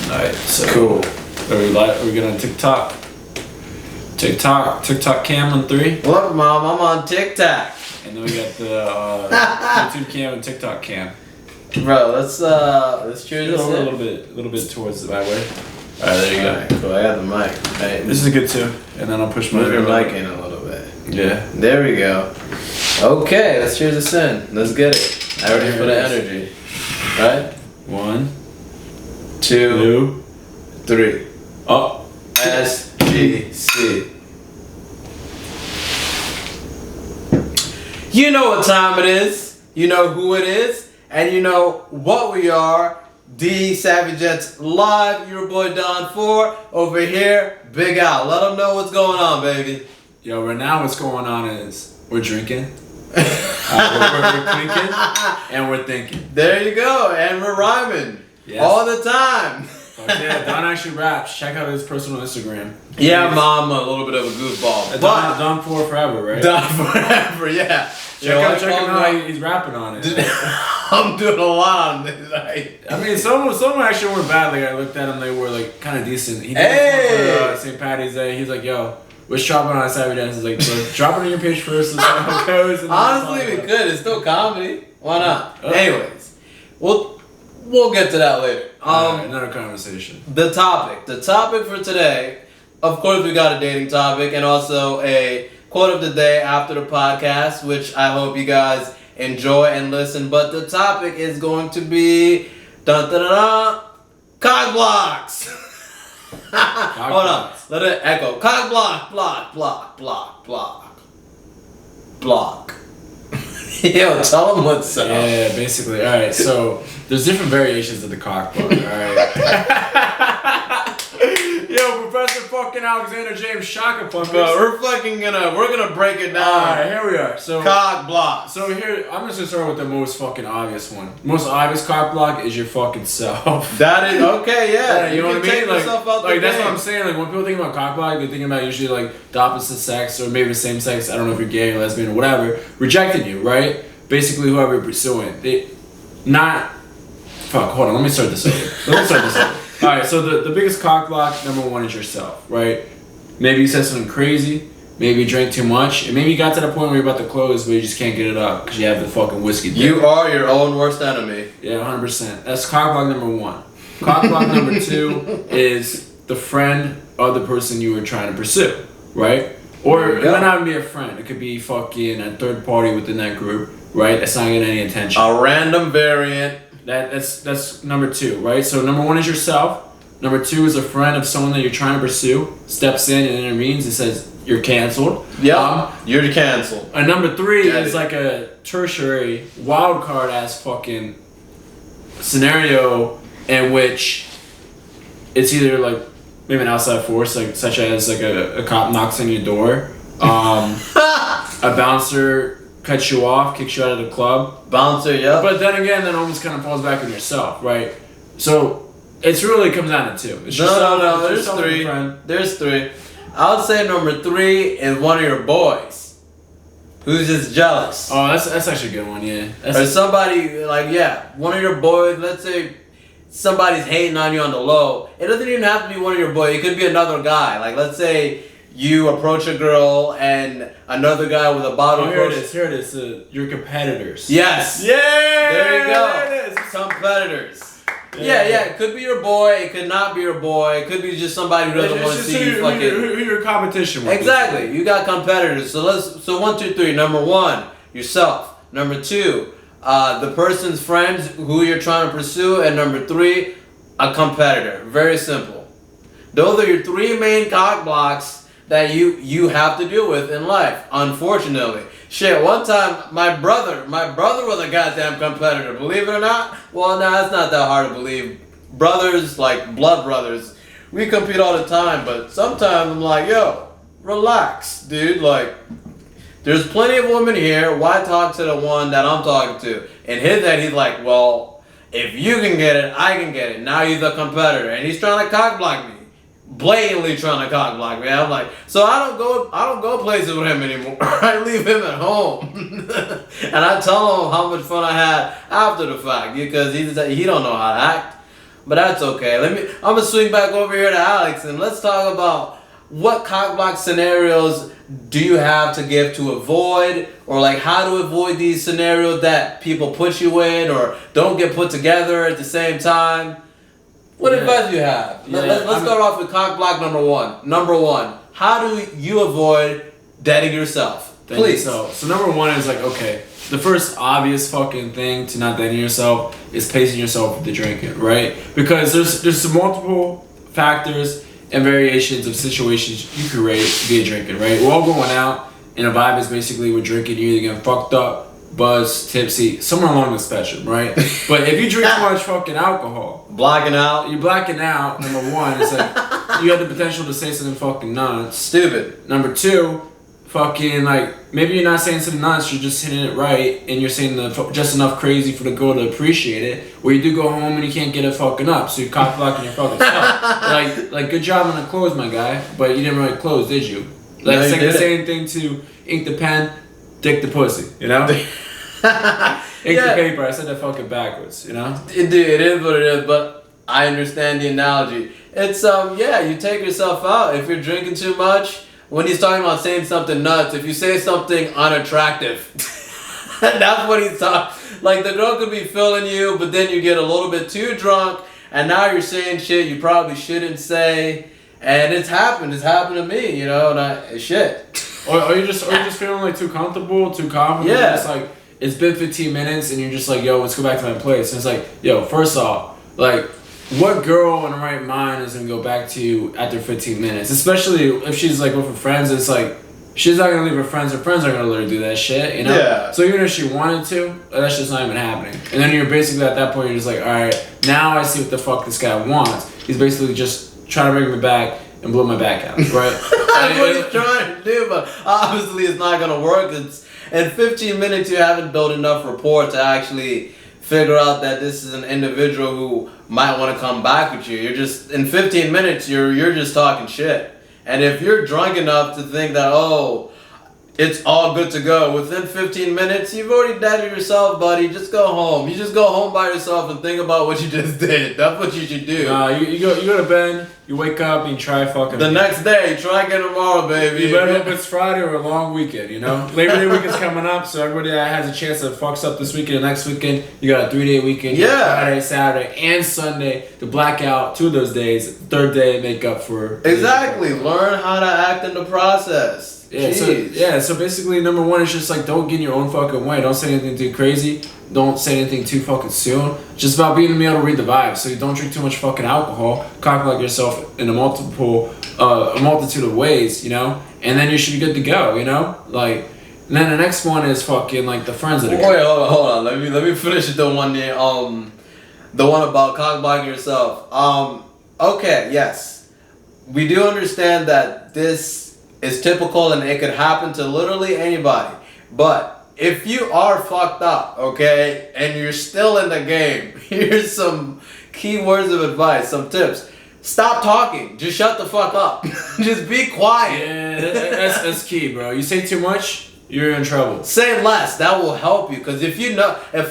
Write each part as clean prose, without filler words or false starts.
Alright, so Cool. Are we good on TikTok? TikTok cam on 3. Look, Mom, I'm on TikTok. And then we got the YouTube cam and TikTok cam. Bro, let's choose this. Over a little bit towards the right way. Alright, there you go. Alright, cool. I got the mic. Right. This is good too. And then I'll push my Move your mic in a little bit. Yeah. There we go. Okay, let's choose this in. Let's get it. I already put the energy. Right? 1, 2, 3. Oh. SGC. You know what time it is. You know who it is. And you know what we are. The Savygents live. Your boy Don 4 over here. Big Al. Let them know what's going on, baby. Yo, right now what's going on is we're drinking. We're clinking. And we're thinking. There you go. And we're rhyming. Yes. All the time. Yeah, Don actually raps. Check out his personal Instagram. Yeah, Mom, a little bit of a goofball. Don 4 forever, right? Don forever, yeah. Check him out. He's rapping on it. I'm doing a lot on this. I mean, some actually weren't bad. Like I looked at them, they were like kind of decent. He did Hey! for St. Patty's Day. He's like, "Yo, let's drop it on Savygents." He's like, "So drop it on your page first." Let's see how it goes. And Honestly, we could. It's still comedy. Why not? Okay. Anyways, we'll get to that later. Another conversation. The topic for today. Of course, we got a dating topic and also a quote of the day after the podcast, which I hope you guys enjoy and listen. But the topic is going to be cock blocks. Hold on, let it echo. Cock block. Yo, tell them what's up. Yeah, basically. All right, so there's different variations of the cock block. All right. Yo, Professor fucking Alexander James Shaka Pumpers. Bro, we're gonna break it down. Alright, here we are. So cock block. So here, I'm just gonna start with the most fucking obvious one. Most obvious cock block is your fucking self. That is okay, yeah. You know what I mean? Take yourself out the that's game. what I'm saying. Like when people think about cock block, they're thinking about usually like the opposite sex or maybe the same sex. I don't know if you're gay or lesbian or whatever, rejecting you, right? Basically, whoever you're pursuing, Hold on, let me start this over. Alright, so the biggest cock block, number 1, is yourself, right? Maybe you said something crazy, maybe you drank too much, and maybe you got to the point where you're about to close, but you just can't get it up because you have the fucking whiskey dick. You are your own worst enemy. Yeah, 100%. That's cock block number 1. Cock block number 2 is the friend of the person you were trying to pursue, right? Or it might not even be a friend. It could be fucking a third party within that group, right? That's not getting any attention. A random variant. That's number 2, right? So number 1 is yourself. Number 2 is a friend of someone that you're trying to pursue, steps in and intervenes and says you're canceled. Yeah, you're canceled. And number 3 is like a tertiary wild card ass fucking scenario in which it's either like maybe an outside force, like such as like a cop knocks on your door, a bouncer cuts you off, kicks you out of the club. Bouncer, yeah. But then again, that almost kind of falls back on yourself, right? So it's really comes down to 2. It's No. There's 3. There's 3. I would say number 3 is one of your boys who's just jealous. Oh, that's actually a good one, yeah. Or somebody one of your boys. Let's say somebody's hating on you on the low. It doesn't even have to be one of your boys. It could be another guy. Like let's say you approach a girl and another guy with a bottle. Here it is. Your competitors. Yes. Yeah. There you go. There it is. Competitors. Yeah. It could be your boy. It could not be your boy. It could be just somebody who doesn't want to see you fucking. Who your competition with. Exactly. You got competitors. So 1, 2, 3. Number 1, yourself. Number 2, the person's friends who you're trying to pursue, and number 3, a competitor. Very simple. Those are your 3 main cock blocks that you have to deal with in life, unfortunately. Shit, one time my brother was a goddamn competitor, believe it or not. Well, no, it's not that hard to believe. Brothers, like blood brothers, we compete all the time, but sometimes I'm like, yo, relax, dude. Like, there's plenty of women here. Why talk to the one that I'm talking to? In his head, he's like, well, if you can get it, I can get it. Now he's a competitor, and he's trying to cock block me. Blatantly trying to cock block me. I'm like, so I don't go places with him anymore. I leave him at home, and I tell him how much fun I had after the fact because he don't know how to act. but that's okay. I'm gonna swing back over here to Alex and let's talk about what cock block scenarios do you have to give to avoid, or like how to avoid these scenarios that people put you in or don't get put together at the same time. What advice do you have? Let's start off with cock block number one. Number one, how do you avoid deading yourself? Please. So number one is like, okay, the first obvious fucking thing to not deading yourself is pacing yourself with the drinking, right? Because there's multiple factors and variations of situations you can rate via drinking, right? We're all going out, and a vibe is basically we're drinking, you're either getting fucked up, buzzed, tipsy, somewhere along the spectrum, right? But if you drink too much fucking alcohol, you're blacking out, number one, it's like you have the potential to say something fucking nuts. Stupid. Number two, fucking like, maybe you're not saying something nuts, you're just hitting it right, and you're saying just enough crazy for the girl to appreciate it, where you do go home and you can't get it fucking up, so you're cock blocking your fucking stuff. Like, good job on the close, my guy, but you didn't really close, did you? Like, it's like the same thing to ink the pen, dick the pussy, you know? Ink the paper, I said that fucking backwards, you know? It is what it is, but I understand the analogy. It's, you take yourself out. If you're drinking too much, when he's talking about saying something nuts, if you say something unattractive, that's what he's talking. Like, the girl could be feeling you, but then you get a little bit too drunk, and now you're saying shit you probably shouldn't say, and it's happened. It's happened to me, you know, and shit. Or you're just feeling like too comfortable, too confident. Yeah. It's like, it's been 15 minutes, and you're just like, yo, let's go back to my place. And it's like, yo, first off, like, what girl in her right mind is gonna go back to you after 15 minutes? Especially if she's like with her friends, it's like she's not gonna leave her friends. Her friends aren't gonna let her do that shit, you know? Yeah. So even if she wanted to, that's just not even happening. And then you're basically at that point, you're just like, all right, now I see what the fuck this guy wants. He's basically just trying to bring me back and blow my back out, right? That's what he's trying to do, but obviously it's not gonna work. It's in 15 minutes you haven't built enough rapport to actually figure out that this is an individual who might want to come back with you. You're just, in 15 minutes, you're just talking shit. And if you're drunk enough to think that, oh, it's all good to go, within 15 minutes, you've already deaded yourself, buddy. Just go home. You just go home by yourself and think about what you just did. That's what you should do. You go to bed, you wake up, and you try fucking... The next day, try again tomorrow, baby. You better hope it's Friday or a long weekend, you know? Labor Day weekend's coming up, so everybody that has a chance that fucks up this weekend and next weekend, you got a 3-day weekend. Yeah. Friday, Saturday, and Sunday to black out 2 of those days. Third day, make up for... Exactly. Learn how to act in the process. Yeah, so basically, number one is just like, don't get in your own fucking way. Don't say anything too crazy. Don't say anything too fucking soon. It's just about being able to read the vibes. So you don't drink too much fucking alcohol. Cock block yourself in a multitude of ways, you know? And then you should be good to go, you know? Like, and then the next one is fucking like the friends that are... Wait, hold on. Let me finish the one there. The one about cock blocking yourself. Okay, yes. We do understand that this is typical and it could happen to literally anybody. But if you are fucked up, okay, and you're still in the game, here's some key words of advice, some tips. Stop talking. Just shut the fuck up. Just be quiet. Yeah, that's key, bro. You say too much, you're in trouble. Say less. That will help you. Because if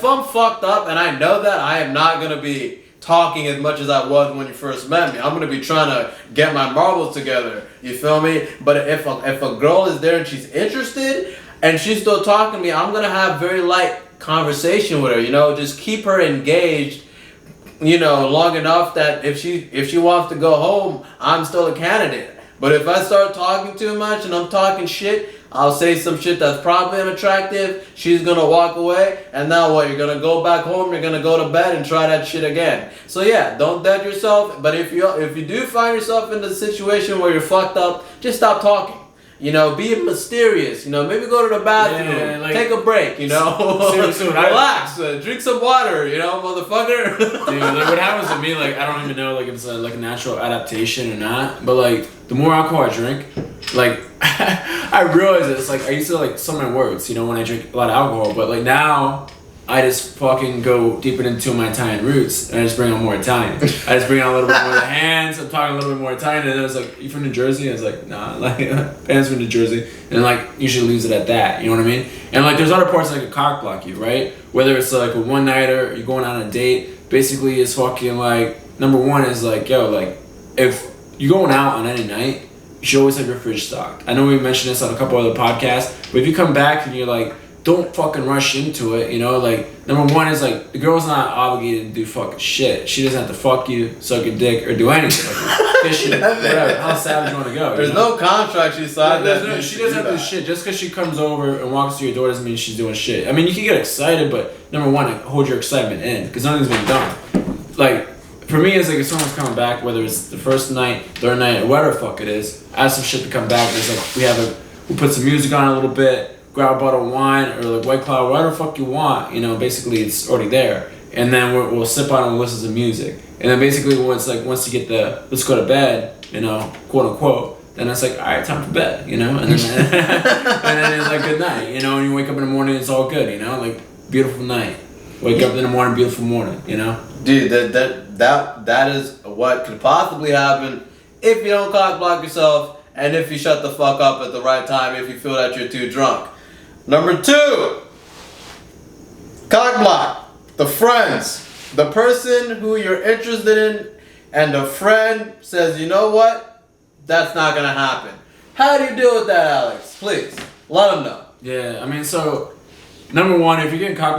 I'm fucked up and I know that, I am not going to be talking as much as I was when you first met me. I'm gonna be trying to get my marbles together. You feel me? But if a girl is there and she's interested and she's still talking to me, I'm gonna have very light conversation with her. You know, just keep her engaged. You know, long enough that if she wants to go home, I'm still a candidate. But if I start talking too much and I'm talking shit, I'll say some shit that's probably unattractive. She's gonna walk away, and now what? You're gonna go back home. You're gonna go to bed and try that shit again. So yeah, don't dead yourself. But if you do find yourself in the situation where you're fucked up, just stop talking. You know, be mysterious. You know, maybe go to the bathroom, take a break. You know, relax, drink some water. You know, motherfucker. Dude, like what happens to me, like I don't even know, like if it's like a natural adaptation or not. But like the more alcohol I drink, like I realize it's like I used to like some of my words, you know, when I drink a lot of alcohol. But like now, I just fucking go deeper into my Italian roots, and I just bring on more Italian. I just bring on a little bit more of the hands. I'm talking a little bit more Italian, and then I was like, "You from New Jersey?" I was like, "Nah, like fans from New Jersey," and like usually leaves it at that. You know what I mean? And like there's other parts that could cock block you, right? Whether it's like a one nighter, you're going on a date. Basically, it's fucking like number one is like, yo, like, if you're going out on any night, you should always have your fridge stocked. I know we mentioned this on a couple other podcasts, but if you come back and you're like, don't fucking rush into it, you know, like, number one is like, the girl's not obligated to do fucking shit. She doesn't have to fuck you, suck your dick, or do anything. Like, fish you, whatever. How savage you want to go? There's no contract she signed. She doesn't have to do shit. Just because she comes over and walks through your door doesn't mean she's doing shit. I mean, you can get excited, but number one, like, hold your excitement in, because nothing's been done. Like, for me, it's like if someone's coming back, whether it's the first night, third night, or whatever the fuck it is, I have some shit to come back. It's like we put some music on a little bit, grab a bottle of wine or like White Claw, whatever the fuck you want. You know, basically it's already there, and then we'll sip on it and listen to music. And then basically once you get the let's go to bed, you know, quote unquote, then it's like, all right, time for bed, you know, and then and then it's like good night, you know, and you wake up in the morning, it's all good, you know, like beautiful night. Wake up in the morning, beautiful morning, you know. Dude, that is what could possibly happen if you don't cock block yourself and if you shut the fuck up at the right time if you feel that you're too drunk. Number 2, cock block. The friends. The person who you're interested in and the friend says, you know what? That's not gonna happen. How do you deal with that, Alex? Please, let them know. Yeah, I mean, so, number one, if you're getting cock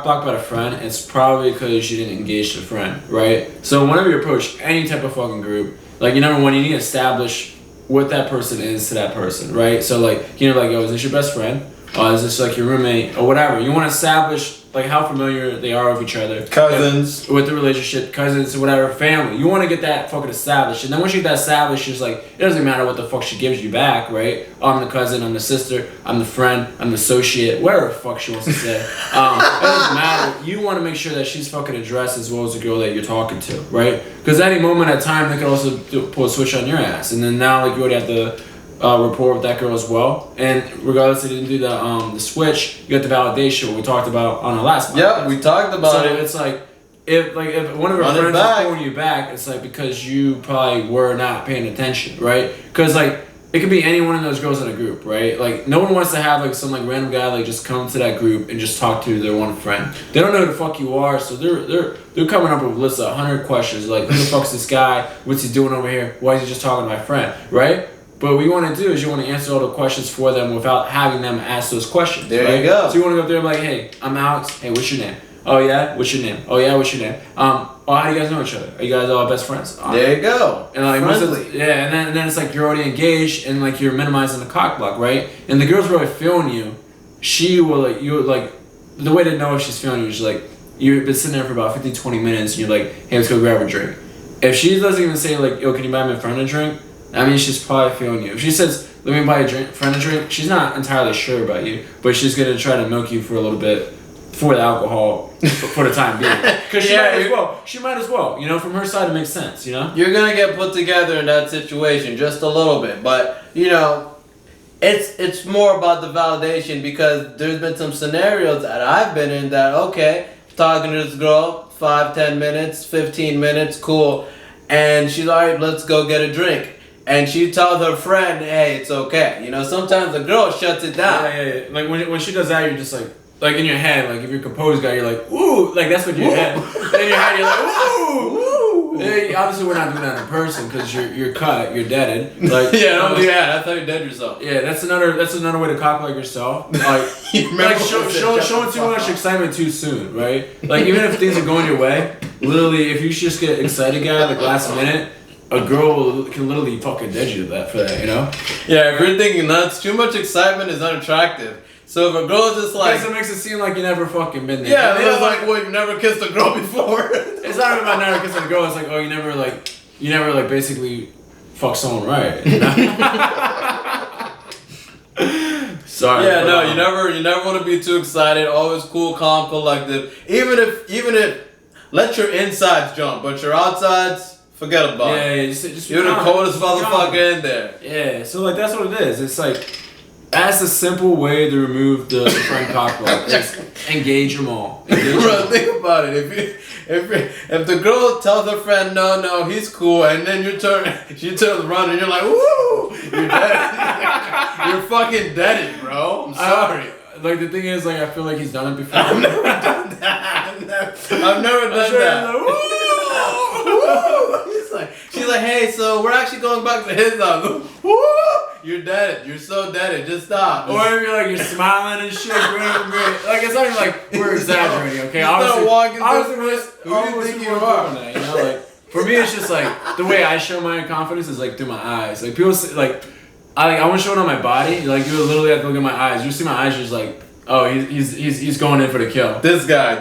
blocked by a friend, it's probably because you didn't engage the friend, right? So whenever you approach any type of fucking group, like, number one, you need to establish what that person is to that person, right? So like, you know, like, yo, is this your best friend? Is this like your roommate or whatever? You want to establish like how familiar they are with each other, cousins, with the relationship, cousins, whatever, family. You want to get that fucking established, and then once you get that established, it's like it doesn't matter what the fuck she gives you back, right? Oh, I'm the cousin, I'm the sister, I'm the friend, I'm the associate, whatever the fuck she wants to say. It doesn't matter. You want to make sure that she's fucking addressed as well as the girl that you're talking to, right? Because at any moment at time, they could also pull a switch on your ass, and then now like you already have to rapport with that girl as well, and regardless they didn't do the switch, you got the validation, what we talked about on our last podcast. Yep, we talked about it. So it's like if one of our friends is pulling you back, it's like because you probably were not paying attention, right? Because like it could be any one of those girls in a group, right? Like no one wants to have like some like random guy like just come to that group and just talk to their one friend. They don't know who the fuck you are, so they're coming up with a list of 100 questions like, who the fuck's this guy? What's he doing over here? Why is he just talking to my friend, right? But what you want to do is you want to answer all the questions for them without having them ask those questions. There right? you go. So you want to go up there and be like, hey, I'm Alex. Hey, what's your name? Oh yeah, what's your name? Oh yeah, what's your name? Oh, how do you guys know each other? Are you guys all best friends? There you go. And like friendly. and then it's like you're already engaged and like you're minimizing the cock block, right? And the girl's really feeling you. She will like the way to know if she's feeling you is like you've been sitting there for about 15, 20 minutes and you're like, hey, let's go grab a drink. If she doesn't even say like, yo, can you buy me a friend a drink? I mean, she's probably feeling you. If she says, let me buy a friend a drink, she's not entirely sure about you, but she's going to try to milk you for a little bit for the alcohol for the time being. Because she might as well. You know, from her side, it makes sense, you know? You're going to get put together in that situation just a little bit. But, you know, it's more about the validation because there's been some scenarios that I've been in that, okay, talking to this girl, 5, 10 minutes, 15 minutes, cool. And she's all right, let's go get a drink. And she tells her friend, hey, it's okay. You know, sometimes the girl shuts it down. Yeah. Like when she does that, you're just like in your head, like if you're a composed guy, you're like, ooh, like that's what your head. And in your head, you're like, ooh. Obviously, we're not doing that in person because you're cut, you're deaded. Like don't do that. That's how you dead yourself. Yeah, that's another way to cock like yourself. Like showing too much excitement too soon, right? Like even if things are going your way, literally, if you just get excited, guy, like last minute. A girl can literally fucking dead you for that, you know? Yeah, if you're thinking nuts, too much excitement is unattractive. So if a girl just like... Because it makes it seem like you never fucking been there. Yeah, it's like, well, you've never kissed a girl before. It's not even about never kissing a girl, it's like, oh, you never basically fuck someone right. You know? Sorry. Yeah, no, you never want to be too excited. Always cool, calm, collective. Even if, let your insides jump, but your outsides... Forget about it. Yeah, just you're the coldest motherfucker in there. Yeah, so like that's what it is. It's like that's a simple way to remove the friend cock block. Just engage them all. Bro, think about it. If the girl tells her friend no, he's cool, and then she turns around and you're like, woo, you're dead. You're fucking deaded, bro. I'm sorry. Like the thing is, like I feel like he's done it before. I've never done that. I've never done that. She's like, hey, so we're actually going back to his house. Woo! You're dead. You're so dead. Just stop. Or if you're smiling and shit, great. Like it's not even like we're exaggerating, okay? Obviously, who do you think you are? That, you know, like for me, it's just like the way I show my confidence is like through my eyes. Like people say, like I want to show it on my body. Like you literally have to look at my eyes. You see my eyes, you're just like, oh, he's going in for the kill. This guy. I've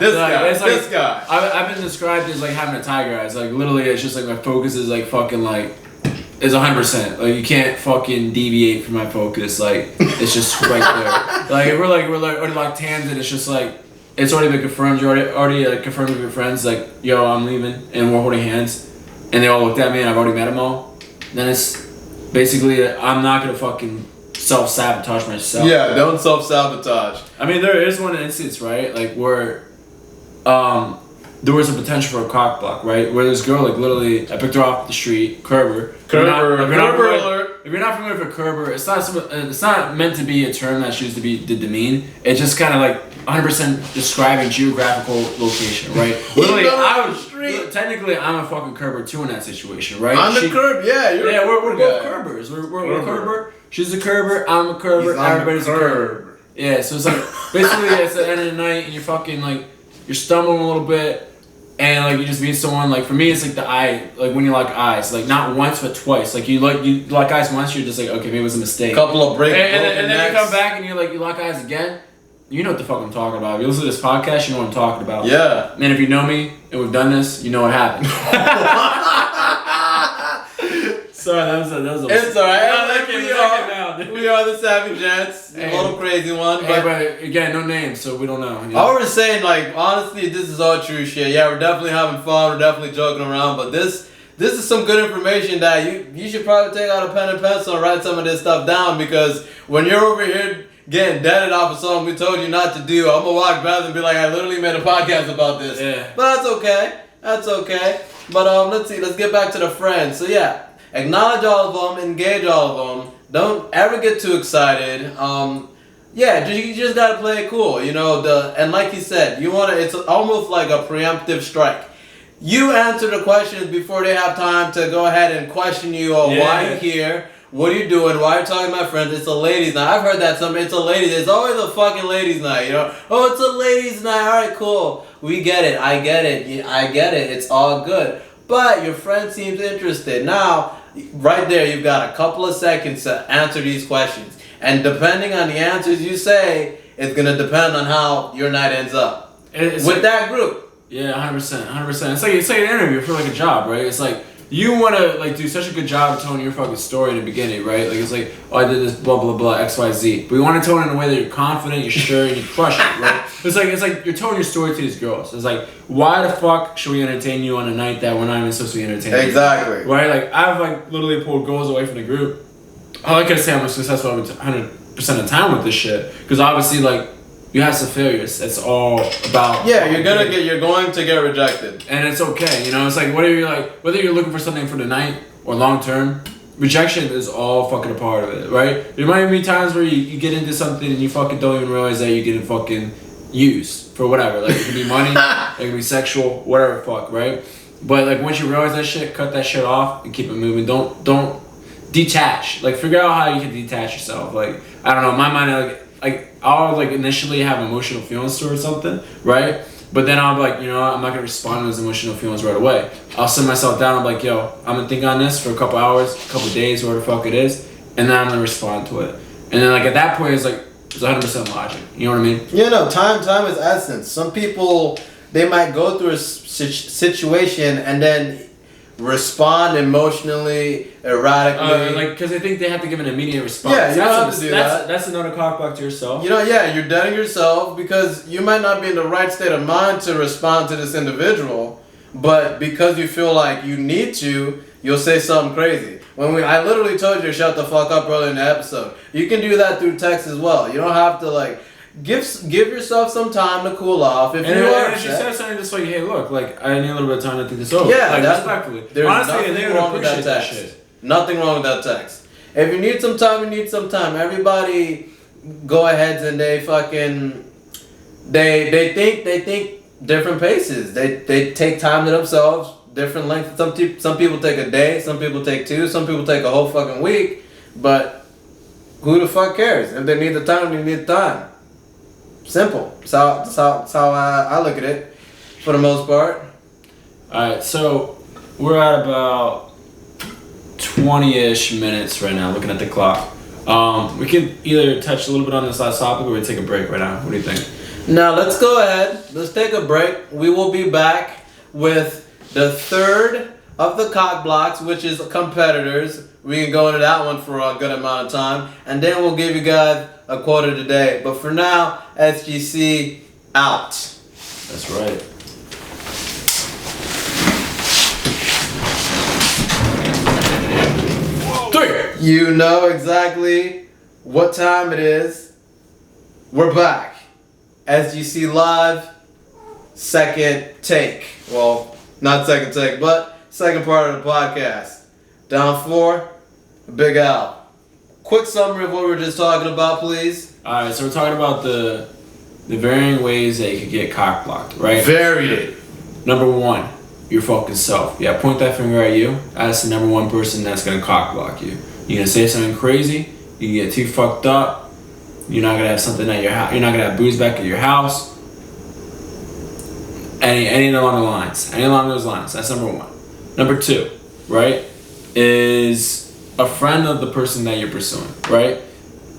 been described as like having a tiger eyes. Like literally, it's just like my focus is like fucking like is 100%. Like you can't fucking deviate from my focus. Like it's just right there. Like if we're already locked hands and it's just like it's already been confirmed. You're already like confirmed with your friends. Like yo, I'm leaving, and we're holding hands, and they all looked at me, and I've already met them all. Then it's basically I'm not gonna fucking self-sabotage myself. Yeah, don't self-sabotage. I mean, there is one instance, right? Like where there was a potential for a cock block, right? Where this girl, like literally, I picked her off the street, Kerber. If you're not familiar with Kerber, it's not meant to be a term that's used to demean. It's just kind of like 100% describing geographical location, right? Literally, technically, I'm a fucking Kerber too in that situation, right? I'm the Kerber, yeah. We're both Kerbers. We're Kerber. She's a Kerber. I'm a Kerber. Everybody's a Kerber. Yeah, so it's like basically it's the end of the night and you're fucking like you're stumbling a little bit. And like you just meet someone, like for me it's like the eye, like when you lock eyes, like not once but twice. Like you lock eyes once, you're just like, okay, maybe it was a mistake. Couple of breaks. And then you come back and you lock eyes again. You know what the fuck I'm talking about. If you listen to this podcast, you know what I'm talking about. Yeah. Man, if you know me and we've done this, you know what happened. Sorry, that was a it's alright. We are the Savygents. A little crazy one. But again, no names, so we don't know. You know? All we're saying, like, honestly, this is all true shit. Yeah, we're definitely having fun. We're definitely joking around. But this is some good information that you should probably take out a pen and pencil and write some of this stuff down, because when you're over here getting deaded off of something we told you not to do, I'm gonna walk back and be like, I literally made a podcast about this. Yeah. But that's okay. That's okay. But let's see. Let's get back to the friends. So yeah. Acknowledge all of them, engage all of them. Don't ever get too excited. You just gotta play it cool, you know. And like he said, it's almost like a preemptive strike. You answer the questions before they have time to go ahead and question you. Why are you here? What are you doing? Why are you talking to my friends? It's a ladies' night. I've heard that it's a ladies'. It's always a fucking ladies' night, you know. Oh, it's a ladies' night. All right, cool. We get it. I get it. I get it. It's all good. But your friend seems interested. Now, right there, you've got a couple of seconds to answer these questions. And depending on the answers you say, it's going to depend on how your night ends up. With that group. Yeah, 100%. 100%. It's like an interview for like a job, right? It's like, you want to like do such a good job of telling your fucking story in the beginning, right? Like it's like, oh, I did this, blah blah blah, XYZ. But you want to tell it in a way that you're confident, you're sure, and you crush it, right? It's like you're telling your story to these girls. It's like, why the fuck should we entertain you on a night that we're not even supposed to be entertaining? Exactly. Right? Like I've like literally pulled girls away from the group. All I can say I'm successful 100% of the time with this shit, because obviously like you have some failures. It's all about you're going to get rejected, and it's okay. You know, it's like whether you're looking for something for the night or long term, rejection is all fucking a part of it, right? There might be times where you get into something and you fucking don't even realize that you're getting fucking used for whatever. Like it could be money, it could be sexual, whatever, fuck, right? But like once you realize that shit, cut that shit off and keep it moving. Don't detach. Like figure out how you can detach yourself. Like I don't know, in my mind, like I'll like initially have emotional feelings towards something, right? But then I'll be like, you know what? I'm not gonna respond to those emotional feelings right away. I'll sit myself down. I'm like, yo, I'm gonna think on this for a couple hours, a couple days, whatever the fuck it is, and then I'm gonna respond to it. And then like at that point, it's like it's 100% logic. You know what I mean? Yeah, no. Time is essence. Some people, they might go through a situation and then respond emotionally, erratically. Like, because they think they have to give an immediate response. Yeah, you don't have to do that. That's another cock block to yourself. You know, yeah, you're deading yourself because you might not be in the right state of mind to respond to this individual, but because you feel like you need to, you'll say something crazy. I literally told you to shut the fuck up earlier in the episode. You can do that through text as well. You don't have to like give yourself some time to cool off. If you said something just like, hey, look, like I need a little bit of time to think this over. Yeah, like respectfully. There's honestly, nothing wrong with that text. Nothing wrong with that text. If you need some time, you need some time. Everybody go ahead and they fucking they think different paces. They take time to themselves. different lengths. Some people take a day, some people take 2, some people take a whole fucking week. But who the fuck cares? If they need the time, they need the time. Simple. That's how I look at it, for the most part. Alright, so we're at about 20-ish minutes right now, looking at the clock. We can either touch a little bit on this last topic or we take a break right now. What do you think? Now let's go ahead. Let's take a break. We will be back with the third of the cock blocks, which is competitors. We can go into that one for a good amount of time, and then we'll give you guys a quote of the day. But for now, SGC out. That's right. You know exactly what time it is. We're back. SGC Live, second take. Well, not second take, but second part of the podcast. Down 4, Big Al. Quick summary of what we were just talking about, please. Alright, so we're talking about the varying ways that you could get cock blocked, right? Varied. Number 1, your fucking self. Yeah, point that finger at you. That's the number 1 person that's gonna cock block you. You're gonna say something crazy, you can get too fucked up, you're not gonna have something at your house, you're not gonna have booze back at your house. Any along the lines. Any along those lines. That's number 1. Number 2, right, is a friend of the person that you're pursuing, right?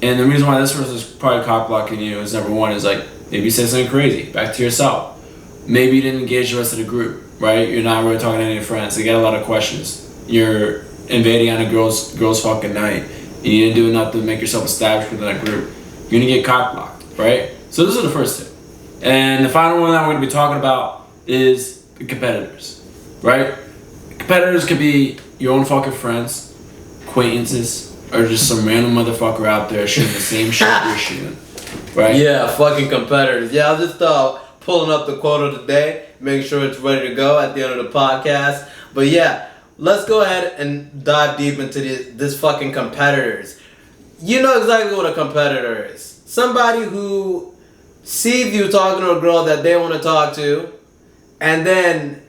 And the reason why this person is probably cock blocking you is number 1 is like maybe you said something crazy back to yourself. Maybe you didn't engage the rest of the group, right? You're not really talking to any of your friends. They got a lot of questions. You're invading on a girl's fucking night, and you didn't do enough to make yourself established within that group. You're gonna get cock blocked, right? So those are the first 2. And the final one that we're gonna be talking about is the competitors, right? Competitors could be your own fucking friends, acquaintances, or just some random motherfucker out there shooting the same shit you're shooting, right? Yeah, fucking competitors. Yeah, I'll just pulling up the quote of the day, making sure it's ready to go at the end of the podcast. But yeah, let's go ahead and dive deep into this fucking competitors. You know exactly what a competitor is. Somebody who sees you talking to a girl that they want to talk to, and then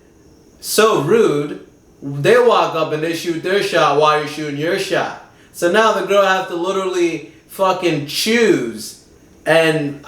so rude, they walk up and they shoot their shot while you're shooting your shot. So now the girl has to literally fucking choose. And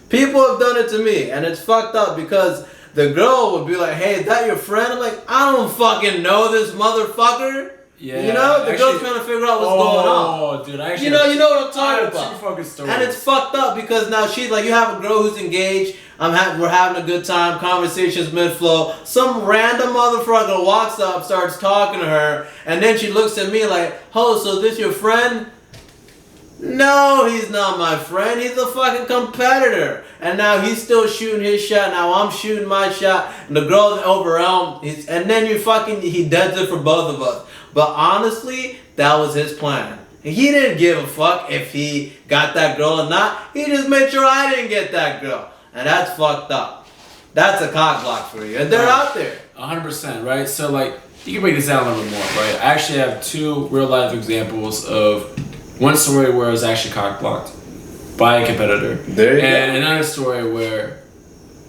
people have done it to me, and it's fucked up because the girl would be like, "Hey, is that your friend?" I'm like, "I don't fucking know this motherfucker." Yeah, you know, the girl's trying to figure out what's going on. Oh, dude, I actually. You know what I'm talking about. Two fucking stories. And it's fucked up because now she's like, you have a girl who's engaged. We're having a good time. Conversations mid-flow. Some random motherfucker walks up, starts talking to her, and then she looks at me like, "Oh, so this your friend?" No, he's not my friend. He's a fucking competitor. And now he's still shooting his shot. Now I'm shooting my shot. And the girl's overwhelmed. And then he does it for both of us. But honestly, that was his plan. He didn't give a fuck if he got that girl or not. He just made sure I didn't get that girl. And that's fucked up. That's a cock block for you. And they're out there. 100%, right? So, like, you can break this down a little bit more, right? I actually have 2 real-life examples of one story where I was actually cock blocked by a competitor. There you go. And another story where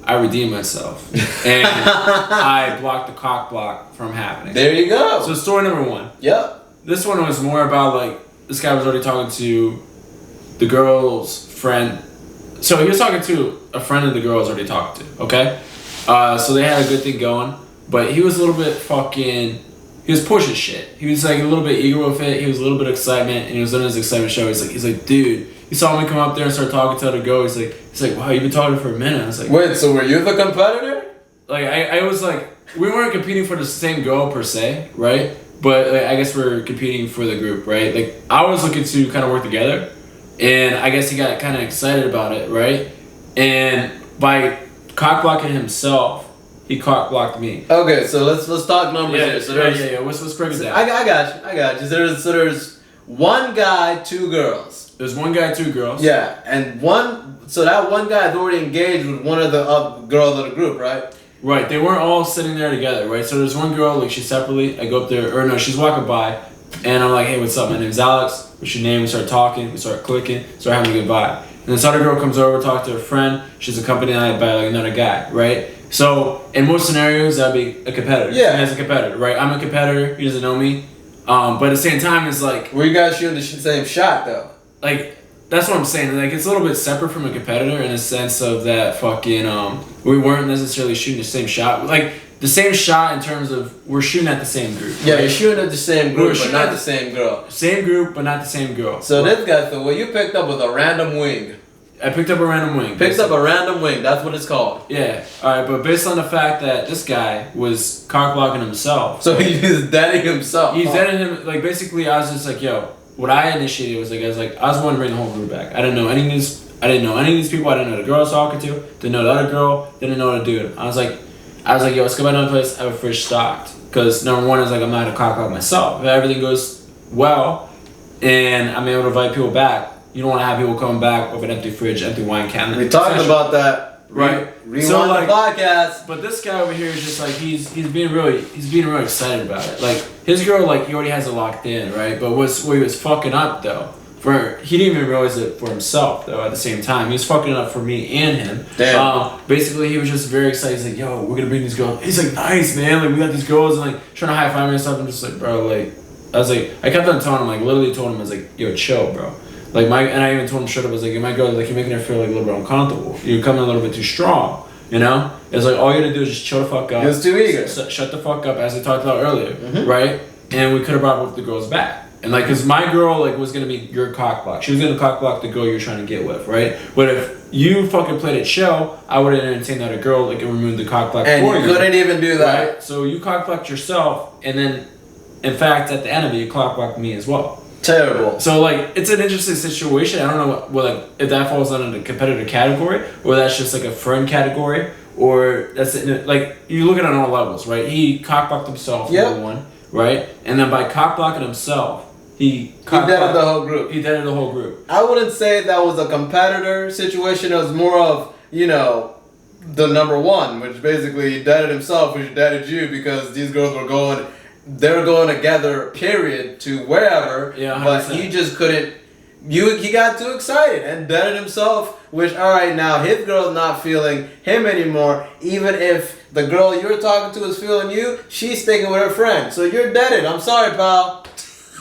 I redeemed myself. And I blocked the cock block from happening. There you go. So story number 1. Yep. This one was more about, like, this guy was already talking to the girl's friend. So he was talking to a friend of the girl I was already talking to, okay? So they had a good thing going. But he was a little bit fucking... He was pushing shit. He was like a little bit eager with it. He was a little bit excitement, and he was letting his excitement show. He's like, dude. He saw me come up there and start talking to other girl. He's like, wow, you've been talking for a minute. I was like, wait, so were you the competitor? Like, I was like, we weren't competing for the same girl per se, right? But like, I guess we're competing for the group, right? Like, I was looking to kind of work together, and I guess he got kind of excited about it, right? And by cock blocking himself, he cock blocked me. Okay, so let's talk numbers here. So yeah. Let's break it down. I got you. So there's one guy, 2 girls. There's one guy, 2 girls. Yeah, and that one guy is already engaged with one of the girls of the group, right? Right. They weren't all sitting there together, right? So there's one girl, like, she's separately. I go up there, or no, she's walking by, and I'm like, hey, what's up? My name's Alex. What's your name? We start talking. We start clicking. Start having a good vibe. And this other girl comes over, talks to her friend. She's accompanied by like another guy, right? So in most scenarios, that'd be a competitor. Yeah. As a competitor, right? I'm a competitor. He doesn't know me. But at the same time, it's like... Were you guys shooting the same shot, though? Like, that's what I'm saying. Like, it's a little bit separate from a competitor in a sense of that fucking... we weren't necessarily shooting the same shot. Like, the same shot in terms of we're shooting at the same group. Yeah, right? you're shooting at the same group, but not the same girl. Same group, but not the same girl. So this guy, so what you picked up was a random wing. I picked up a random wing. Picked up a random wing. That's what it's called. Yeah. All right, but based on the fact that this guy was cock blocking himself. So he's deading himself. He's deading him. Like, basically, I was just like, yo. What I initiated was like, I was wanting to bring the whole group back. I didn't know any of these. I didn't know any of these people. I didn't know the girl I was talking to. Didn't know the other girl. Didn't know the dude. I was like, yo, let's go back to another place. Have a fridge stocked. Because number one is like I'm not a cock block myself. If everything goes well, and I'm able to invite people back, you don't want to have people coming back with an empty fridge, empty wine cabinet. We talked about that. Right. Rewind so, like, the podcast. But this guy over here is just like he's being really excited about it. Like his girl, like he already has it locked in, right? But what he was fucking up though, he didn't even realize it for himself though. At the same time, he was fucking it up for me and him. Damn. Basically, he was just very excited. He's like, "Yo, we're gonna bring these girls." He's like, "Nice, man. Like we got these girls and like trying to high five me and stuff." I'm just like, bro, like I was like, I kept on telling him, like literally told him, I was like, "Yo, chill, bro." Like and I even told him straight up, I was like, my girl, like you're making her feel like a little bit uncomfortable. You're coming a little bit too strong, you know? It's like all you gotta do is just chill the fuck up. He was too eager. Shut the fuck up, as we talked about earlier, right? And we could have brought both the girls back. And like, cause my girl like was gonna be your cock block. She was gonna cock block the girl you're trying to get with, right? But if you fucking played it chill, I would have entertained that a girl like and removed the cock block and for you. And you couldn't even do that. Right? So you cock blocked yourself, and then, in fact, at the end of it, you cock blocked me as well. Terrible. So like it's an interesting situation. I don't know what like if that falls under the competitor category or that's just like a friend category or that's like you look at it on all levels, right? He cockblocked himself, number one, right? And then by cockblocking himself, he deaded the whole group. He deaded the whole group. I wouldn't say that was a competitor situation. It was more of the number one, which basically he deaded himself, which deaded you because these girls were going. They're going together, period, to wherever. Yeah, 100%. But he just couldn't. He got too excited and deaded himself. Which, all right, now his girl's not feeling him anymore. Even if the girl you're talking to is feeling you, she's sticking with her friend. So you're deaded. I'm sorry, pal.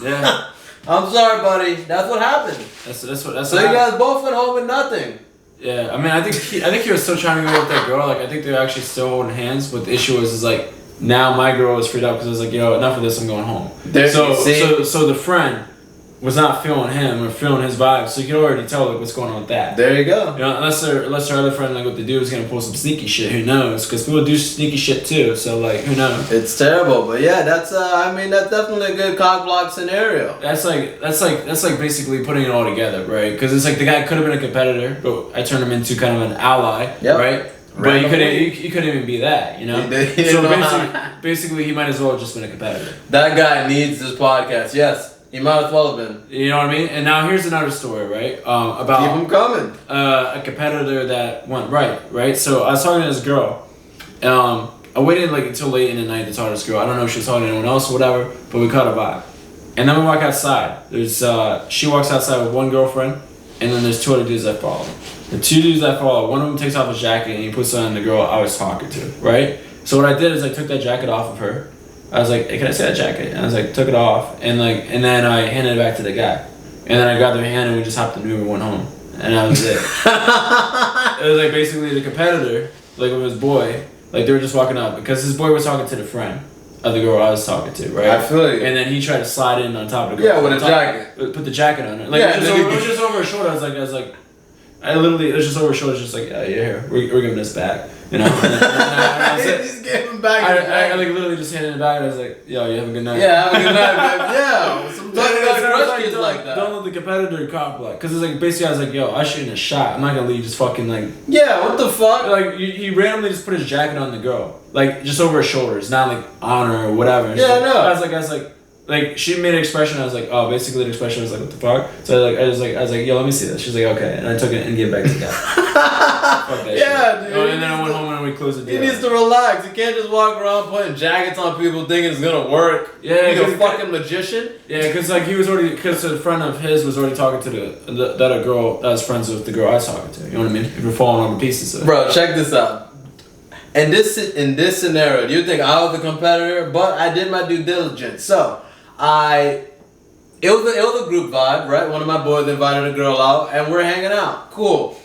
Yeah. I'm sorry, buddy. That's what happened. That's so what you guys both went home with nothing. Yeah, I mean, I think he was still trying to go with that girl. Like, I think they were actually still holding hands. But the issue is like. Now my girl was freaked out because I was like, enough of this, I'm going home. So the friend was not feeling him or feeling his vibes, so you can already tell like what's going on with that. There you go. Unless their other friend like what they do is gonna pull some sneaky shit. Who knows? Because people do sneaky shit too. So like, who knows? It's terrible, but yeah, that's that's definitely a good cock block scenario. That's like basically putting it all together, right? Because it's like the guy could have been a competitor, but I turned him into kind of an ally, right? But you couldn't even be that, you know? So basically, he might as well have just been a competitor. That guy needs this podcast, yes. He might as well have been. You know what I mean? And now here's another story, right? About... Keep him coming. A competitor that went right? So I was talking to this girl. I waited like until late in the night to talk to this girl. I don't know if she was talking to anyone else or whatever, but we caught a vibe. And then we walk outside. She walks outside with one girlfriend, and then there's two other dudes that follow. The two dudes that follow, one of them takes off his jacket and he puts it on the girl I was talking to, right? So what I did is I took that jacket off of her. I was like, hey, can I see that jacket? And I was like, took it off, and then I handed it back to the guy. And then I grabbed their hand and we just hopped in the Uber and went home. And that was it. It was like basically the competitor, like with his boy, like they were just walking up because his boy was talking to the friend of the girl I was talking to, right? I feel you. And then he tried to slide in on top of the girl. Yeah, with a jacket. Put the jacket on her. Like it was just over her shoulder. I was like, it was just over her shoulder. Just like, yeah, here, we're giving this back, you know. He's giving back. I like literally just handed it back. And I was like, yo, you have a good night. Yeah, have a good night, baby. Yeah, sometimes don't let the competitor cock block, because it's like basically I was like, yo, I shouldn't have shot. I'm not gonna leave just fucking like. Yeah, what the fuck? Like he randomly just put his jacket on the girl, like just over her shoulders, not like on her or whatever. And yeah, no. I was like, she made an expression. I was like, oh, basically the expression was like, what the fuck? So I was like, yo, let me see this. She's like, okay, and I took it and gave it back to the guy. Fuck that yeah, shit. dude. Oh, and then I went home and we closed the deal. He needs to relax. He can't just walk around putting jackets on people thinking it's gonna work. Yeah, he's a fucking magician. Yeah, because like because a friend of his was already talking to the other girl that was friends with the girl I was talking to. You know what I mean? If you're falling over pieces of it. Bro, check this out. in this scenario, do you think I was the competitor? But I did my due diligence. So it was a group vibe, right? One of my boys invited a girl out, and we're hanging out. Cool.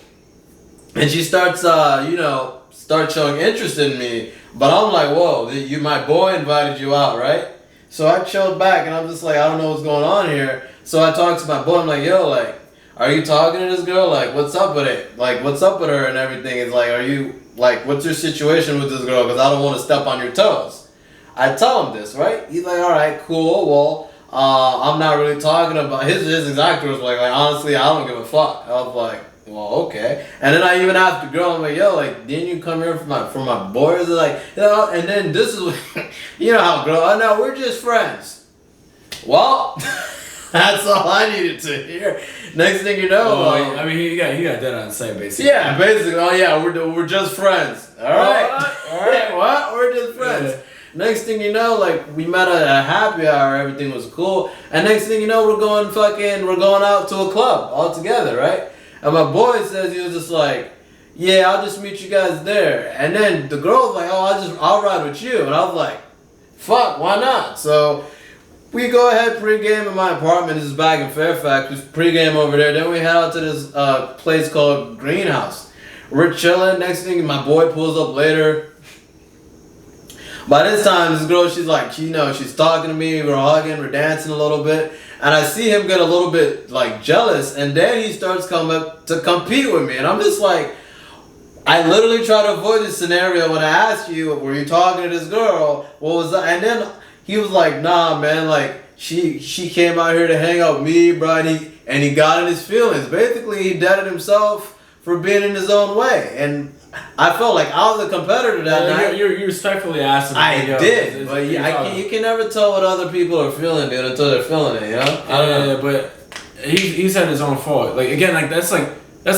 And she starts, start showing interest in me. But I'm like, whoa, my boy invited you out, right? So I chilled back, and I'm just like, I don't know what's going on here. So I talked to my boy. I'm like, yo, like, are you talking to this girl? Like, what's up with it? Like, what's up with her and everything? It's like, are you, like, what's your situation with this girl? Because I don't want to step on your toes. I tell him this, right? He's like, all right, cool. Well, I'm not really talking about, his exact words like, honestly, I don't give a fuck. I was like, well, okay. And then I even asked the girl, I'm like, yo, like, didn't you come here for my boys? Like, and then this is, you know how girl, no, we're just friends. Well, that's all I needed to hear. Next thing you know, I mean, he got that on site basically. Yeah, basically. Oh yeah, we're just friends. All right, what? We're just friends. Yeah. Next thing you know, like, we met at a happy hour, everything was cool, and next thing you know, we're going out to a club all together, right? And my boy says, he was just like, yeah, I'll just meet you guys there. And then the girl was like, oh, I'll ride with you. And I was like, fuck, why not? So we go ahead, pregame in my apartment. This is back in Fairfax. We pregame over there. Then we head out to this place called Greenhouse. We're chilling. Next thing, my boy pulls up later. By this time, this girl, she's like, she's talking to me. We're hugging, we're dancing a little bit. And I see him get a little bit, like, jealous. And then he starts coming up to compete with me. And I'm just like, I literally try to avoid this scenario when I asked you, were you talking to this girl? What was that? And then he was like, nah, man, like, she came out here to hang out with me, bro. And he got in his feelings. Basically, he deaded himself for being in his own way. And I felt like I was a competitor that night. You respectfully asked him. I did, but you can never tell what other people are feeling, dude, until they're feeling it, you know? I don't know. But he's had his own fault. Like, again, like, that's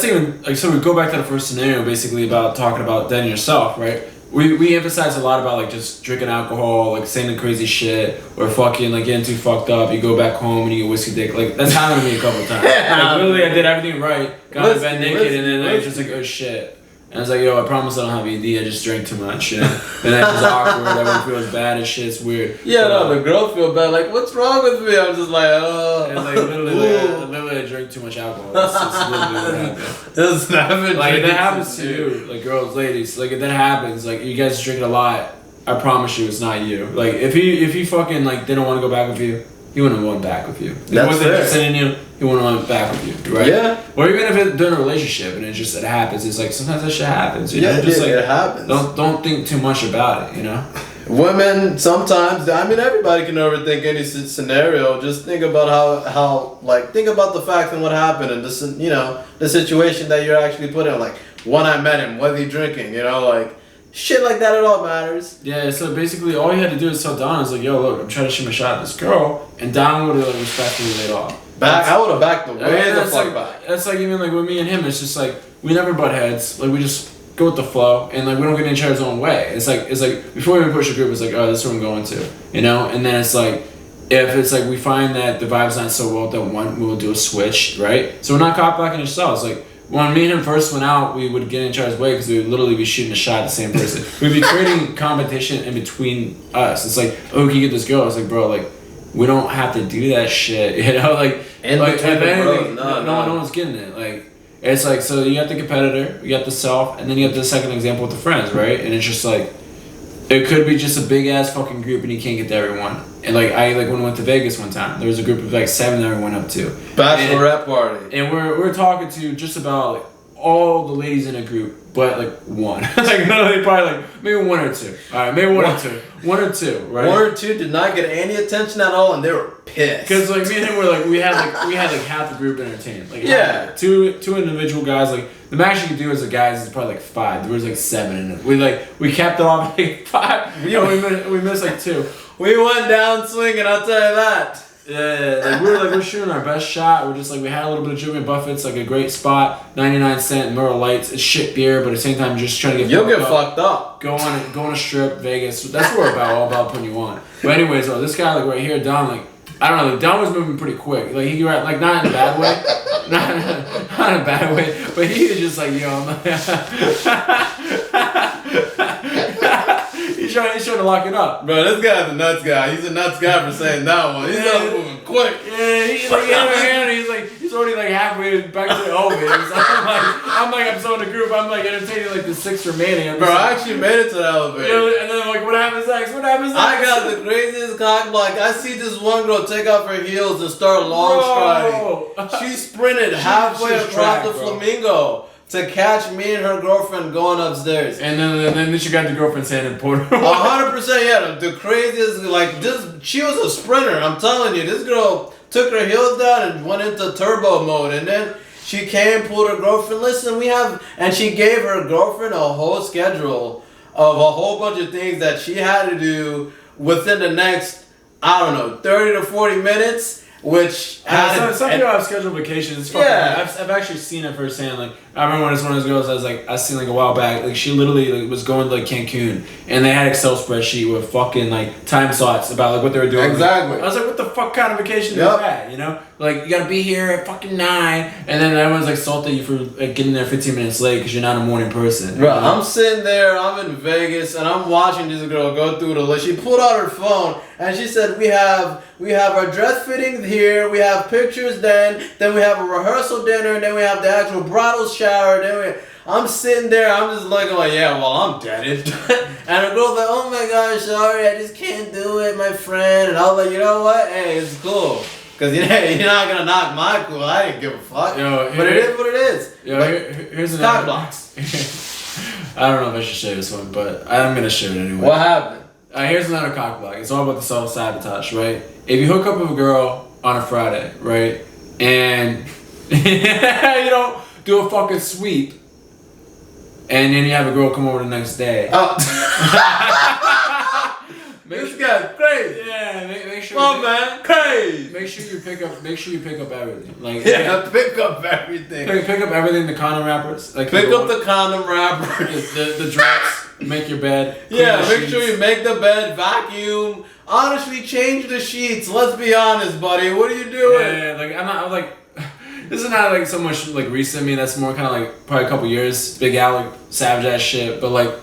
even, like, so we go back to the first scenario, basically, about talking about then yourself, right? We emphasize a lot about, like, just drinking alcohol, like, saying crazy shit, or fucking, like, getting too fucked up. You go back home and you get whiskey dick. Like, that's happened to me a couple times. Like, literally, I did everything right, got to bed naked, and then I was just like, oh, shit. And I was like, yo, I promise I don't have ED, I just drank too much, you know? And that's just awkward, everyone feels bad and shit, it's weird. Yeah, no, the girls feel bad, like, what's wrong with me? I'm just like, oh. And like, literally I drank too much alcohol. That's just literally what happened. That's not like, if that happens to you, like, girls, ladies, like, if that happens, like, you guys drinking a lot, I promise you it's not you. Like, if he fucking, like, didn't want to go back with you, he wouldn't have went back with you. If he wasn't interested in you, he wouldn't have went back with you, right? Yeah. Or even if it's during a relationship and it happens, it's like sometimes that shit happens. You know? Just like, it happens. Don't think too much about it, you know? Women sometimes, I mean, everybody can overthink any scenario. Just think about think about the fact and what happened and this, the situation that you're actually put in. Like, when I met him, was he drinking? Like, shit like that, it all matters. Yeah, so basically all you had to do is tell Don, I was like, yo, look, I'm trying to shoot my shot at this girl, and Don would have, like, respectfully laid off. I would have backed the way the fuck back. That's like, even, like, with me and him, it's just like, we never butt heads, like, we just go with the flow, and, like, we don't get in each other's own way. It's like, before we even push a group, it's like, oh, this is where I'm going to, you know? And then it's like, if it's like, we find that the vibe's not so well, then we'll do a switch, right? So we're not cop blocking ourselves, like, when me and him first went out, we would get in each other's way because we would literally be shooting a shot at the same person. We'd be creating competition in between us. It's like, oh, can you get this girl? It's like, bro, like, we don't have to do that shit, you know? Like, and like between the bros, no one's getting it. Like, it's like, so you got the competitor, you got the self, and then you have the second example with the friends, right? And it's just like, it could be just a big ass fucking group and you can't get to everyone. And like, when I went to Vegas one time, there was a group of like 7 that we went up to. Bachelorette party. And we're talking to just about like all the ladies in a group, but like one. Like, no, probably like maybe 1 or 2. Alright, maybe 1 or 2. 1 or 2, right? 1 or 2 did not get any attention at all, and they were pissed. Because like me and him were like we had like half the group entertained. Like, yeah, two individual guys. Like, the max you could do as a guys is probably like 5. There was like 7 in it. We kept it off like 5. We missed like 2. We went down swinging, I'll tell you that. Yeah, like we're shooting our best shot. We're just like, we had a little bit of Jimmy Buffett's, like a great spot, 99-cent Miller Lights. It's shit beer, but at the same time, just trying to get fucked up. Go on a strip, Vegas. That's what we're all about putting you on. But anyways, this guy like right here, Don, like, I don't know, like, Don was moving pretty quick. Like, he like, not in a bad way, not in a bad way, but he was just like, yo, I'm like, He's trying to lock it up. Bro, this guy's a nuts guy. He's a nuts guy for saying that one. He's not moving quick. Yeah, he's like in her hand. He's already like halfway back to the elevator. So I'm so in the group. I'm like entertaining like the 6 remaining. Bro, I actually made it to the elevator. And then I'm like, what happens next? What happens next? I got the craziest cock block. I see this one girl take off her heels and start long striding. She sprinted halfway across the flamingo to catch me and her girlfriend going upstairs. And then she got the girlfriend's hand and pulled her. 100%, yeah. The craziest, like this. She was a sprinter. I'm telling you, this girl took her heels down and went into turbo mode, and then she came, pulled her girlfriend. Listen, and she gave her girlfriend a whole schedule of a whole bunch of things that she had to do within the next, I don't know, 30 to 40 minutes. Which some people have scheduled vacations. It's fucking I've actually seen it firsthand. Like I remember when it's one of those girls I seen like a while back. Like she literally was going to like Cancun, and they had Excel spreadsheet with fucking like time slots about like what they were doing. Exactly. I was like, what the fuck kind of vacation is that? You know, like you gotta be here at fucking 9, and then everyone's like salty at you for like getting there 15 minutes late because you're not a morning person. Bro, I'm sitting there. I'm in Vegas, and I'm watching this girl go through the list. She pulled out her phone, and she said, "We have our dress fitting here. We have pictures then we have a rehearsal dinner, and then we have the actual bridal shower. I'm sitting there, I'm just looking like, yeah, well, I'm dead. And the girl's like, oh my gosh, sorry, I just can't do it, my friend. And I was like, you know what? Hey, it's cool. Because you're not going to knock my cool. I didn't give a fuck. But it is what it is. Here's another blocks. I don't know if I should share this one, but I'm going to share it anyway. What happened? Here's another cock block. It's all about the self-sabotage, right? If you hook up with a girl on a Friday, right, and you don't do a fucking sweep, and then you have a girl come over the next day. This guy's crazy. Yeah, make sure. Come on, man, crazy. Make sure you pick up everything. Like pick up everything. Pick up everything. The condom wrappers. Like pick up the condom wrappers. The dress. Make your bed. Yeah, make sure you make the bed, vacuum. Honestly, change the sheets. Let's be honest, buddy. What are you doing? Yeah, like I'm like. This is not like so much like recent. I mean, that's more kind of like probably a couple years. Big out like savage ass shit. But like,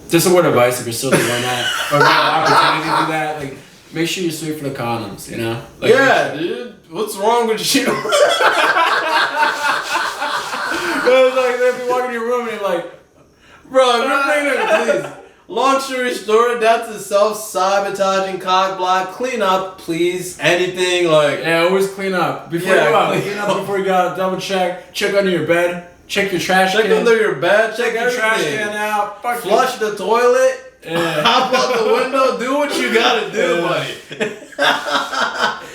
just a word of advice if you're still doing that or got an opportunity to do that, like make sure you sweep for the condoms. You know? Like, yeah, dude. What's wrong with you? It's like if you walk in your room and you're like, bro, please. Long story short, that's a self-sabotaging cock block. Clean up, please. Anything like... Yeah, always clean up. Before you go out. Clean up before you go out. Double check. Check under your bed. Check your trash can. Check under your bed. Check your trash can out. Flush the toilet. Yeah. Hop out the window. Do what you gotta do, buddy.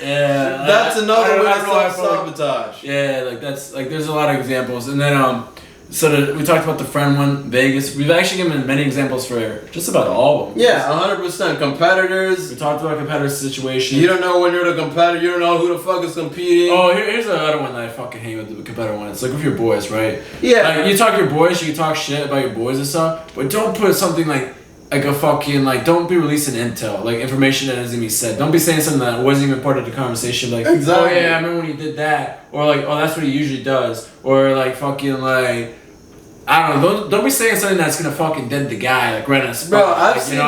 Yeah. That's another way to self-sabotage. Yeah, like that's... Like there's a lot of examples. And then, we talked about the friend one, Vegas. We've actually given many examples for just about all of them. Yeah, 100%. Competitors. We talked about competitor situation. You don't know when you're the competitor. You don't know who the fuck is competing. Oh, here's another one that I fucking hate with the competitor one. It's like with your boys, right? Yeah. Like, you talk to your boys, you can talk shit about your boys and stuff, but don't put something like a fucking, like, don't be releasing intel, like information that hasn't even said. Don't be saying something that wasn't even part of the conversation, like, exactly. Oh yeah, I remember when you did that. Or like, oh, that's what he usually does. Or like fucking like, I don't know. Don't be saying something that's gonna fucking dead the guy like right on the spot. Bro, I've seen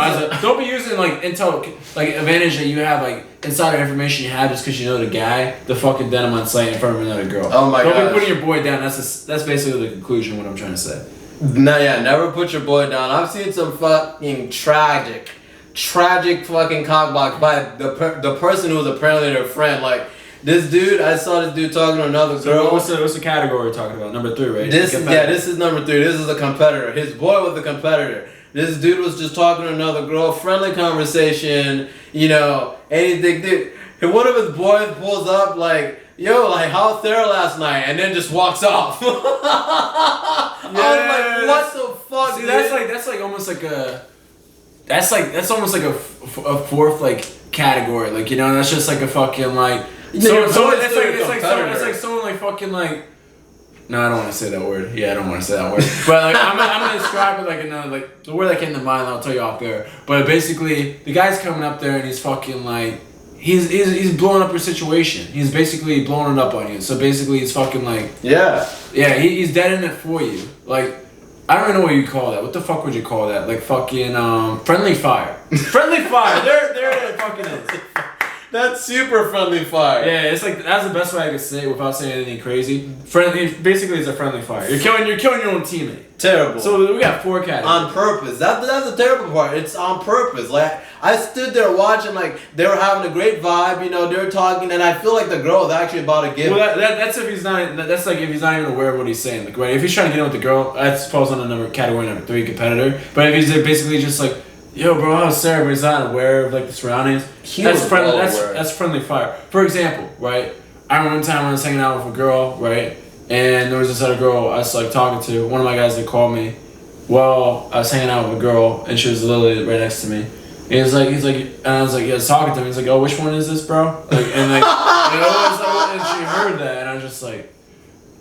don't be using like intel, like advantage that you have, like insider information you have just because you know the guy, the fucking denim on site in front of another girl. Oh my god. Don't be putting your boy down. That's basically the conclusion of what I'm trying to say. No, yeah, never put your boy down. I've seen some fucking tragic fucking cockblock by the person who was apparently their friend. Like. This dude, I saw this dude talking to another girl. What's the category we're talking about? Number 3, right? This is number 3. This is a competitor. His boy was a competitor. This dude was just talking to another girl, friendly conversation, you know, anything. Dude, and one of his boys pulls up like, yo, like, how was there last night? And then just walks off. I was like, what the fuck, see, dude? that's almost like a... That's almost like a fourth, like, category. Like, you know, that's just like a fucking, like... It's like someone like fucking like. No, I don't want to say that word. Yeah, I don't want to say that word. But like, I'm gonna describe it like another, like the word that came to mind. I'll tell you off there. But basically, the guy's coming up there and he's fucking like, he's blowing up your situation. He's basically blowing it up on you. So basically, he's fucking like. Yeah. Yeah, he's dead in it for you. Like, I don't even know what you call that. What the fuck would you call that? Like fucking friendly fire. Friendly fire. There it fucking is. That's super friendly fire. Yeah, it's like that's the best way I could say it without saying anything crazy. Friendly, basically, it's a friendly fire. You're killing your own teammate. Terrible. So we got 4 categories. On purpose. That's the terrible part. It's on purpose. Like I stood there watching, like they were having a great vibe. You know, they were talking, and I feel like the girl was actually about to give. Well, that's if he's not. That's like if he's not even aware of what he's saying. Like, right? If he's trying to get in with the girl, that falls on the category number 3, competitor. But if he's basically just like, yo, bro, how's Sarah? But he's not aware of like the surroundings. That's friendly. That's friendly fire. For example, right? I remember one time when I was hanging out with a girl, right? And there was this other girl I was like talking to. One of my guys that called me. Well, I was hanging out with a girl, and she was literally right next to me. And he's like, and I was like, yeah, I was talking to him. He's like, oh, which one is this, bro? Like, and like, you know, and she heard that, and I was just like,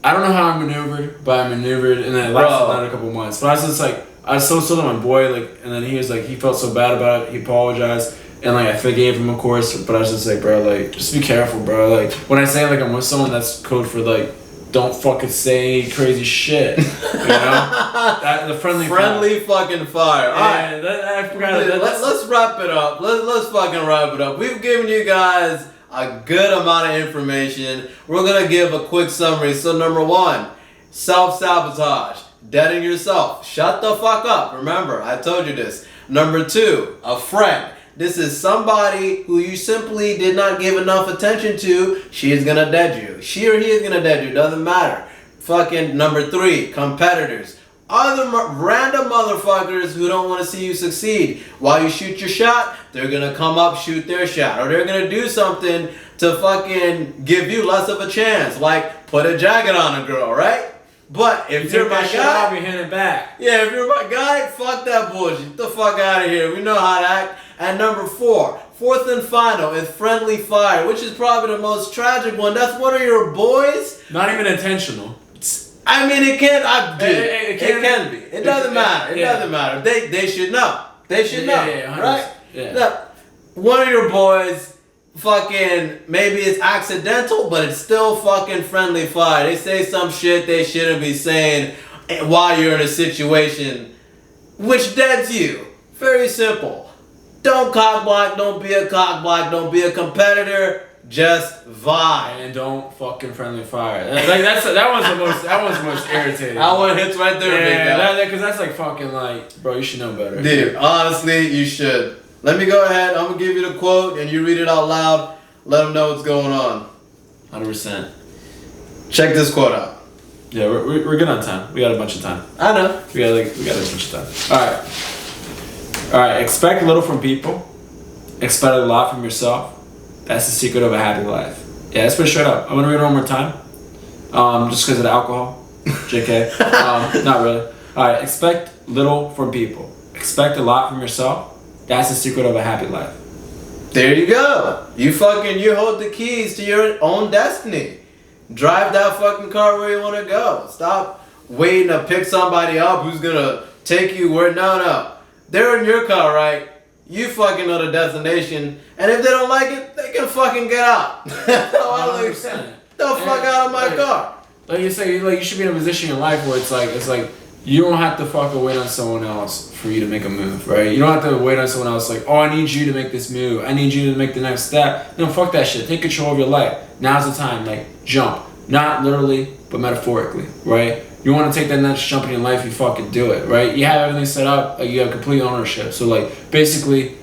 I don't know how I maneuvered, but I maneuvered, and then it lasted another couple months. But I was just like, I was so to my boy, like, and then he was like, he felt so bad about it. He apologized, and like, I forgave him, of course. But I was just like, bro, like, just be careful, bro. Like, when I say like I'm with someone, that's code for like, don't fucking say crazy shit. You know, the friendly fucking fire. All right, I forgot. Let's wrap it up. Let's fucking wrap it up. We've given you guys a good amount of information. We're gonna give a quick summary. So number 1, self-sabotage, deading yourself. Shut the fuck up. Remember, I told you this. Number 2, a friend. This is somebody who you simply did not give enough attention to. She is gonna dead you. She or he is gonna dead you. Doesn't matter. Fucking number 3, competitors. Other random motherfuckers who don't want to see you succeed. While you shoot your shot, they're gonna come up, shoot their shot. Or they're gonna do something to fucking give you less of a chance. Like put a jacket on a girl, right? But if you're my guy, you hand it back. Yeah, if you're my guy, fuck that bullshit. Get the fuck out of here. We know how to act. And number 4, fourth and final, is friendly fire, which is probably the most tragic one. That's one of your boys. Not even intentional. I mean, it can. It can be. It doesn't matter. It doesn't matter. They should know. They should know, right? Yeah. Now, one of your boys, fucking, maybe it's accidental, but it's still fucking friendly fire. They say some shit they shouldn't be saying while you're in a situation, which deads you. Very simple. Don't cock block, don't be a cock block, don't be a competitor, just vibe. And don't fucking friendly fire. Like that one's the most irritating. That one hits right there, big guy. Because that's like fucking like, bro, you should know better. Dude, honestly, you should. Let me go ahead, I'm gonna give you the quote and you read it out loud. Let them know what's going on. 100%. Check this quote out. Yeah, we're good on time. We got a bunch of time. I know. We got a bunch of time. All right, expect little from people. Expect a lot from yourself. That's the secret of a happy life. Yeah, let's put it straight up. I'm gonna read it one more time. Just because of the alcohol. JK. Not really. All right, expect little from people. Expect a lot from yourself. That's the secret of a happy life. There you go. You hold the keys to your own destiny. Drive that fucking car where you want to go. Stop waiting to pick somebody up who's gonna take you where. No. They're in your car, right? You fucking know the destination, and if they don't like it, they can fucking get out. The fuck out of my car. Like you say, like you should be in a position in your life where it's like you don't have to fucking wait on someone else for you to make a move, right? You don't have to wait on someone else like, oh, I need you to make this move. I need you to make the next step. No, fuck that shit. Take control of your life. Now's the time. Like jump, not literally, but metaphorically, right? You want to take that next jump in your life, you fucking do it, right? You have everything set up, like you have complete ownership. So like basically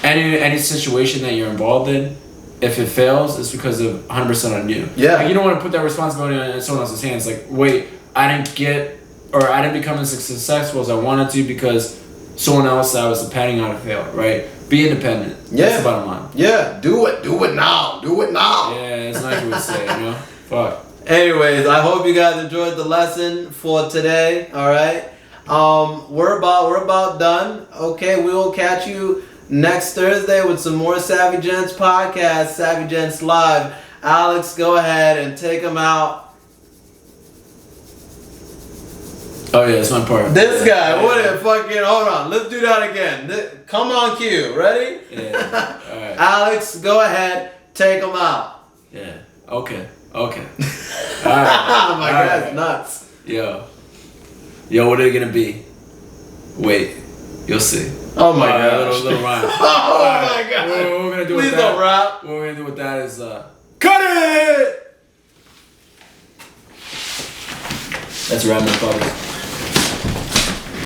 any situation that you're involved in, if it fails, it's because of 100% on you. Yeah. Like, you don't want to put that responsibility in someone else's hands. Like, wait, I didn't become as successful as I wanted to because someone else that I was depending on failed, right? Be independent. Yeah. That's the bottom line. Yeah, do it now. Yeah, it's like you would say, you know? Fuck. Anyways, I hope you guys enjoyed the lesson for today. All right, we're about done. Okay, we will catch you next Thursday with some more Savygents podcast, Savygents Live. Alex, go ahead and take them out. Oh yeah, it's my part. This guy, what a fucking, hold on, let's do that again. Come on cue, ready? Yeah. All right. Alex, go ahead, take them out. Yeah. Okay. All right. Oh my God, it's nuts. Yo, Yo, what are they gonna be? Wait, you'll see. Oh my god. Little rhyme. Oh my god. What we're gonna do Please with don't that? rap. What we're gonna do with that is cut it. That's a rap, motherfuckers.